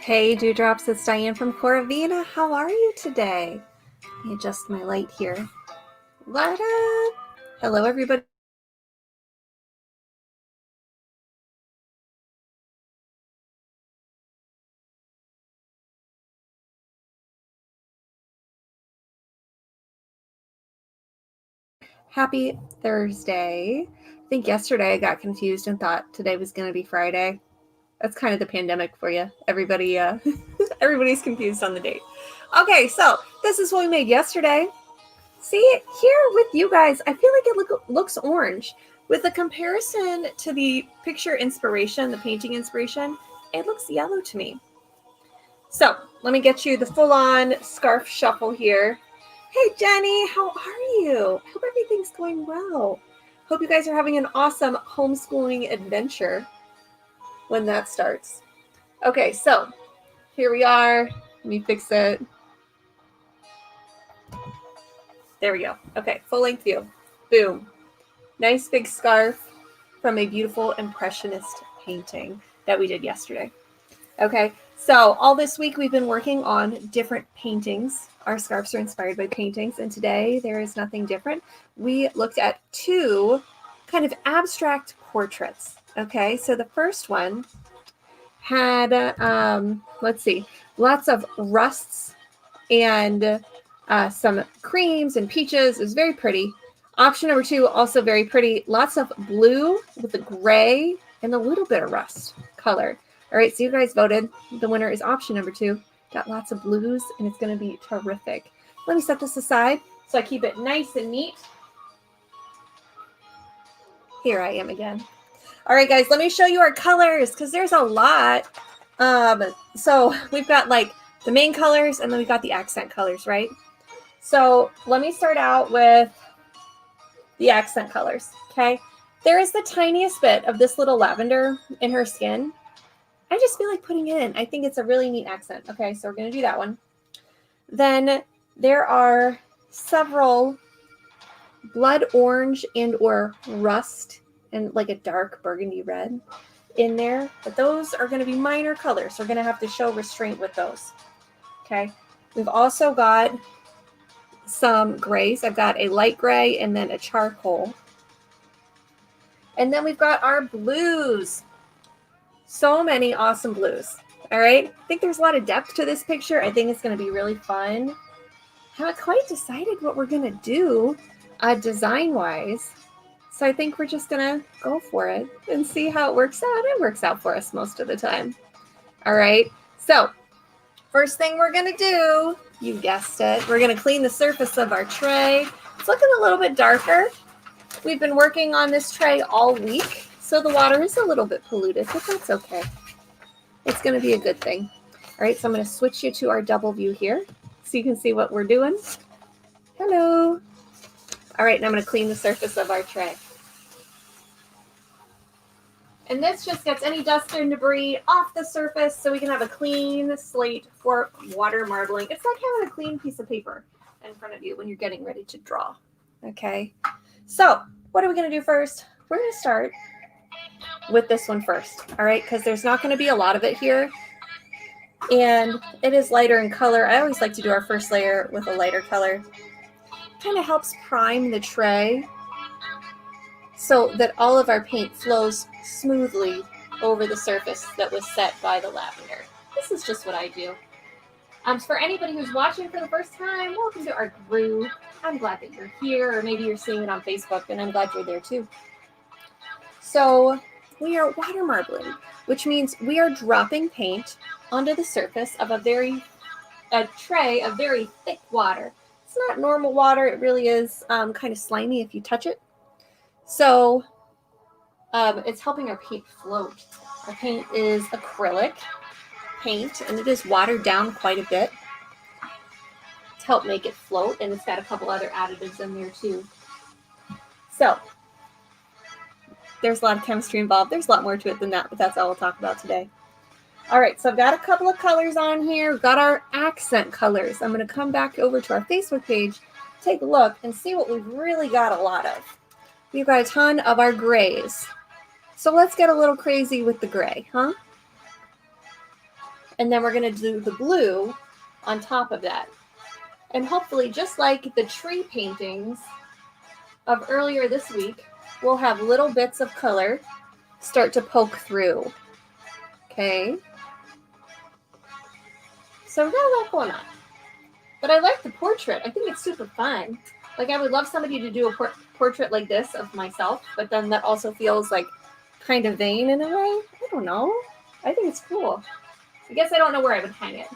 Hey Dewdrops, it's Diane from Coravina. How are you today? Let me adjust my light here. What up? Hello everybody. Happy Thursday. I think yesterday I got confused and thought today was going to be Friday. That's kind of the pandemic for you. Everybody, everybody's confused on the date. Okay, so this is what we made yesterday. See, here with you guys, I feel like it looks orange. With a comparison to the picture inspiration, the painting inspiration, it looks yellow to me. So let me get you the full-on scarf shuffle here. Hey Jenny, how are you? Hope everything's going well. Hope you guys are having an awesome homeschooling adventure when that starts. Okay, so here we are. Let me fix it. There we go. Okay, full-length view. Boom. Nice big scarf from a beautiful impressionist painting that we did yesterday. Okay, so all this week we've been working on different paintings. Our scarves are inspired by paintings, and today there is nothing different. We looked at two kind of abstract portraits. Okay, so the first one had, let's see, lots of rusts and some creams and peaches. It was very pretty. Option number two, also very pretty. Lots of blue with a gray and a little bit of rust color. All right, so you guys voted. The winner is option number two. Got lots of blues, and it's going to be terrific. Let me set this aside so I keep it nice and neat. Here I am again. All right, guys, let me show you our colors because there's a lot. So we've got like the main colors, and then we've got the accent colors, right? So let me start out with the accent colors, okay? There is the tiniest bit of this little lavender in her skin. I just feel like putting it in. I think it's a really neat accent. Okay, so we're going to do that one. Then there are several blood orange and or rust and like a dark burgundy red in there. But those are going to be minor colors. So we're going to have to show restraint with those. Okay, we've also got some grays. I've got a light gray and then a charcoal. And then we've got our blues. So many awesome blues. All right. I think there's a lot of depth to this picture. I think it's going to be really fun. Haven't quite decided what we're going to do design-wise. So I think we're just going to go for it and see how it works out. It works out for us most of the time. All right. So first thing we're going to do, you guessed it, we're going to clean the surface of our tray. It's looking a little bit darker. We've been working on this tray all week. So the water is a little bit polluted, but that's okay. It's going to be a good thing. All right, so I'm going to switch you to our double view here so you can see what we're doing. Hello. All right, and I'm going to clean the surface of our tray. And this just gets any dust and debris off the surface so we can have a clean slate for water marbling. It's like having a clean piece of paper in front of you when you're getting ready to draw. Okay, so what are we going to do first? We're going to start with this one first, all right, because there's not going to be a lot of it here, and it is lighter in color. I always like to do our first layer with a lighter color. Kind of helps prime the tray so that all of our paint flows smoothly over the surface that was set by the lavender. This is just what I do. For anybody who's watching for the first time, welcome to our group. I'm glad that you're here, or maybe you're seeing it on Facebook, and I'm glad you're there too. So we are water marbling, which means we are dropping paint onto the surface of a tray of very thick water. It's not normal water. It really is kind of slimy if you touch it. So it's helping our paint float. Our paint is acrylic paint, and it is watered down quite a bit to help make it float, and it's got a couple other additives in there too. So there's a lot of chemistry involved. There's a lot more to it than that, but that's all we'll talk about today. All right, so I've got a couple of colors on here. We've got our accent colors. I'm going to come back over to our Facebook page, take a look, and see what we've really got a lot of. We've got a ton of our grays. So let's get a little crazy with the gray, huh? And then we're going to do the blue on top of that. And hopefully, just like the tree paintings of earlier this week, we'll have little bits of color start to poke through. Okay? So we got a lot going on. But I like the portrait. I think it's super fun. Like, I would love somebody to do a portrait like this of myself, but then that also feels like kind of vain in a way. I don't know. I think it's cool. I guess I don't know where I would hang it.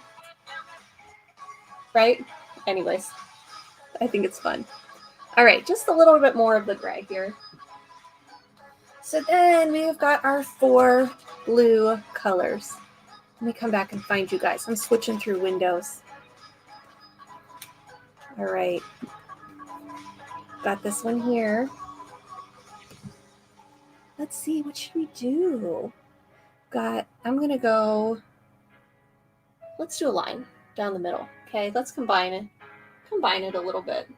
Right? Anyways, I think it's fun. All right, just a little bit more of the gray here. So then we've got our 4 blue colors. Let me come back and find you guys. I'm switching through windows. All right. Got this one here. Let's see, what should we do? I'm going to go, let's do a line down the middle. Okay, let's combine it a little bit.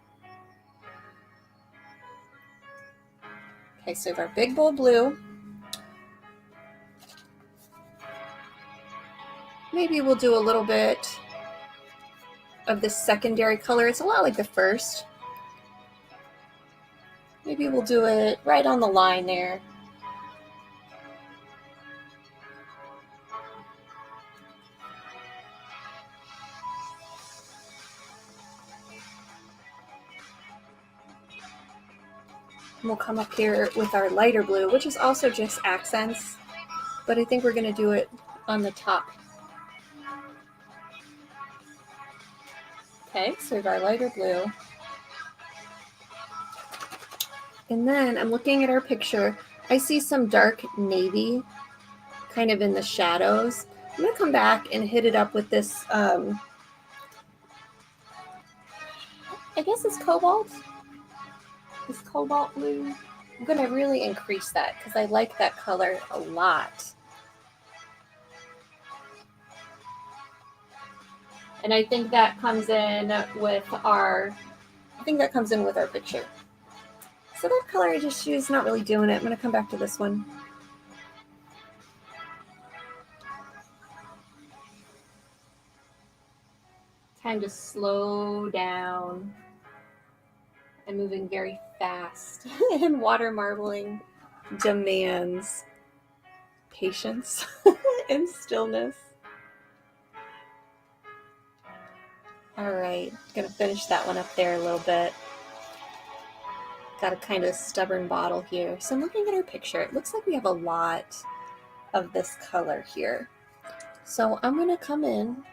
Okay, so we have our big bold blue. Maybe we'll do a little bit of this secondary color. It's a lot like the first. Maybe we'll do it right on the line there. And we'll come up here with our lighter blue, which is also just accents, but I think we're going to do it on the top. Okay, so we have our lighter blue. And then I'm looking at our picture. I see some dark navy kind of in the shadows. I'm going to come back and hit it up with this, I guess it's cobalt. This cobalt blue. I'm going to really increase that because I like that color a lot. And I think that comes in with our picture. So that color I just used, not really doing it. I'm going to come back to this one. Time to slow down. I'm moving very fast, and water marbling demands patience and stillness. All right, gonna finish that one up there a little bit. Got a kind of stubborn bottle here. So I'm looking at our picture. It looks like we have a lot of this color here. So I'm gonna come in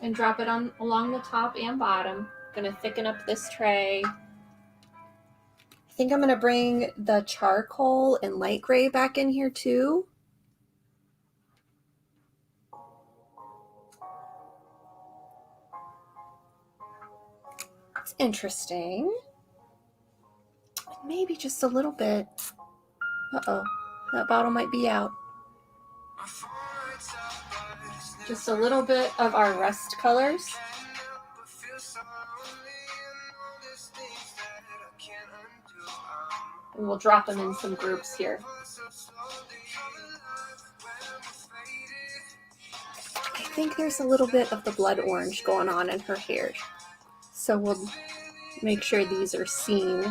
and drop it on along the top and bottom. Gonna thicken up this tray. I think I'm gonna bring the charcoal and light gray back in here too. It's interesting. Maybe just a little bit. Uh-oh, that bottle might be out. Just a little bit of our rust colors. And we'll drop them in some groups here. I think there's a little bit of the blood orange going on in her hair. So we'll make sure these are seen.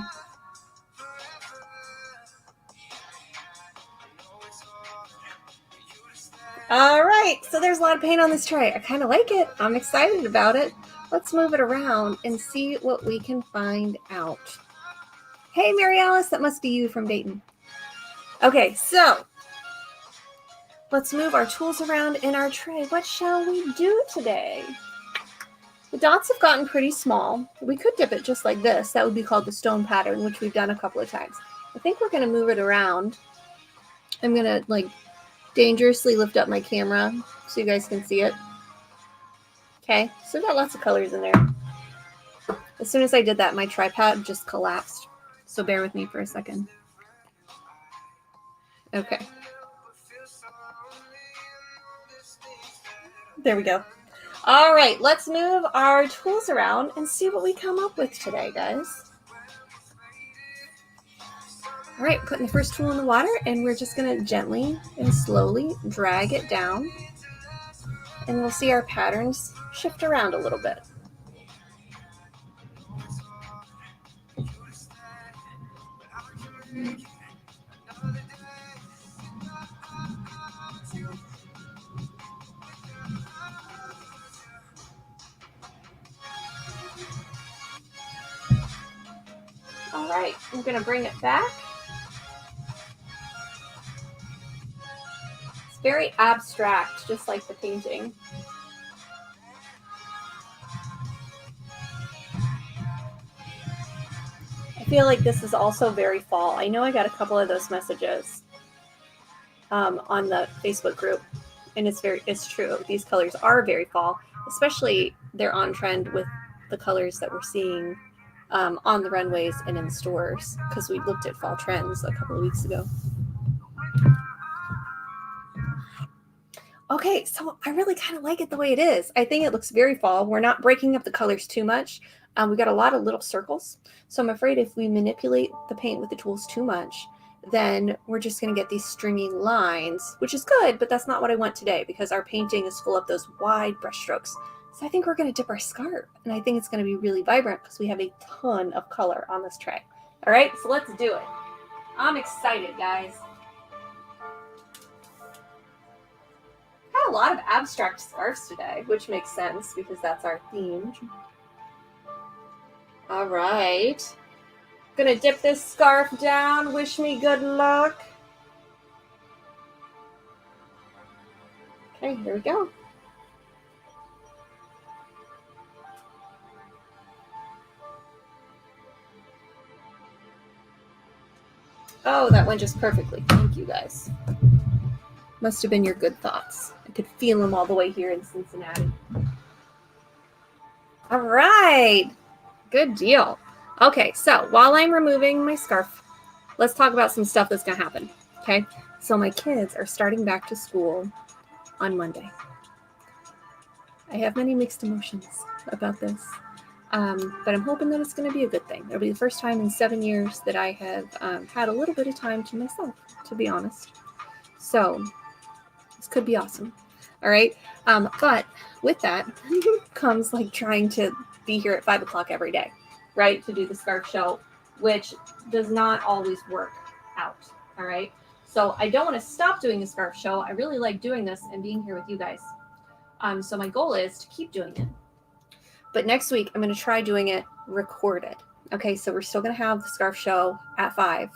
All right, so there's a lot of paint on this tray. I kind of like it. I'm excited about it. Let's move it around and see what we can find out. Hey, Mary Alice, that must be you from Dayton. Okay, so let's move our tools around in our tray. What shall we do today? The dots have gotten pretty small. We could dip it just like this. That would be called the stone pattern, which we've done a couple of times. I think we're going to move it around. I'm going to dangerously lift up my camera so you guys can see it. Okay, so we've got lots of colors in there. As soon as I did that, my tripod just collapsed. So bear with me for a second. Okay. There we go. All right, let's move our tools around and see what we come up with today, guys. All right, putting the first tool in the water, and we're just gonna gently and slowly drag it down, and we'll see our patterns shift around a little bit. All right, I'm gonna bring it back. It's very abstract, just like the painting. I feel like this is also very fall. I know I got a couple of those messages on the Facebook group, and it's true. These colors are very fall, especially they're on trend with the colors that we're seeing on the runways and in stores, because we looked at fall trends a couple of weeks ago. Okay, so I really kind of like it the way it is. I think it looks very fall. We're not breaking up the colors too much. We got a lot of little circles. So I'm afraid if we manipulate the paint with the tools too much, then we're just going to get these stringy lines, which is good, but that's not what I want today, because our painting is full of those wide brush strokes. So I think we're going to dip our scarf, and I think it's going to be really vibrant because we have a ton of color on this tray. All right, so let's do it. I'm excited, guys. Had a lot of abstract scarves today, which makes sense because that's our theme. All right. Gonna dip this scarf down. Wish me good luck. Okay, here we go. Oh, that went just perfectly. Thank you, guys. Must have been your good thoughts. I could feel them all the way here in Cincinnati. All right. Good deal. Okay, so while I'm removing my scarf, let's talk about some stuff that's going to happen. Okay, so my kids are starting back to school on Monday. I have many mixed emotions about this, but I'm hoping that it's going to be a good thing. It'll be the first time in 7 years that I have had a little bit of time to myself, to be honest. So this could be awesome. All right, but with that comes like trying to be here at 5 o'clock every day, right, to do the scarf show, which does not always work out. All right, so I don't want to stop doing the scarf show. I really like doing this and being here with you guys. So my goal is to keep doing it. But next week, I'm going to try doing it recorded. Okay, so we're still going to have the scarf show at 5,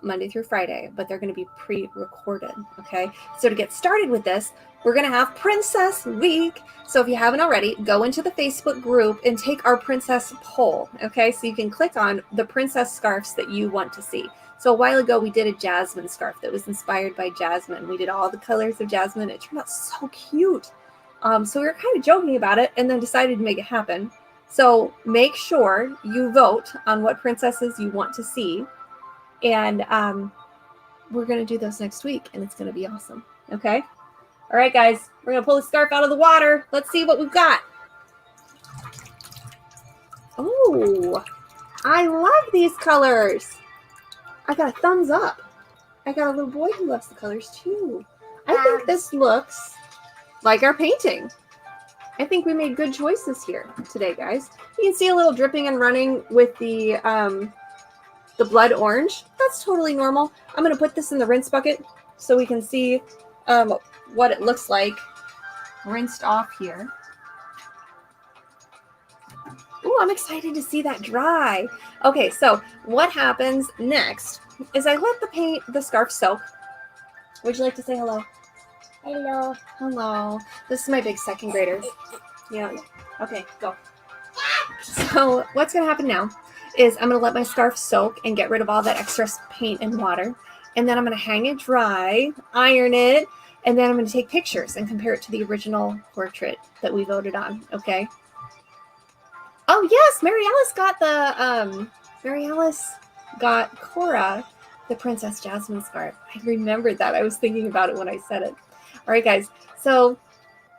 Monday through Friday, but they're going to be pre-recorded. Okay, so to get started with this, we're going to have Princess Week. So if you haven't already, go into the Facebook group and take our princess poll. Okay, so you can click on the princess scarves that you want to see. So a while ago, we did a jasmine scarf that was inspired by jasmine. We did all the colors of jasmine. It turned out so cute. So we were kind of joking about it and then decided to make it happen. So make sure you vote on what princesses you want to see. And we're going to do those next week, and it's going to be awesome. Okay? All right, guys. We're going to pull the scarf out of the water. Let's see what we've got. Oh, I love these colors. I got a thumbs up. I got a little boy who loves the colors, too. I think this looks like our painting. I think we made good choices here today, guys. You can see a little dripping and running with the blood orange. That's totally normal. I'm going to put this in the rinse bucket so we can see what it looks like rinsed off here. Ooh, I'm excited to see that dry. Okay, so what happens next is I let the scarf soak. Would you like to say hello? Hello. Hello. This is my big second grader. Yeah. Okay, go. So what's going to happen now is I'm going to let my scarf soak and get rid of all that extra paint and water. And then I'm going to hang it dry, iron it, and then I'm going to take pictures and compare it to the original portrait that we voted on. Okay. Oh, yes. Mary Alice got Cora the Princess Jasmine scarf. I remembered that. I was thinking about it when I said it. All right, guys. So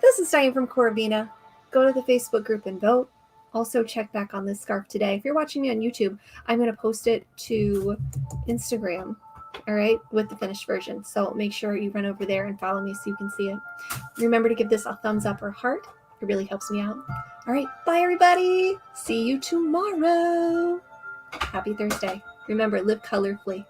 this is Diane from Corvina. Go to the Facebook group and vote. also check back on this scarf today. If you're watching me on YouTube, I'm going to post it to Instagram, all right, with the finished version. So make sure you run over there and follow me so you can see it. Remember to give this a thumbs up or heart. It really helps me out. All right, bye everybody. See you tomorrow. Happy Thursday. Remember, live colorfully.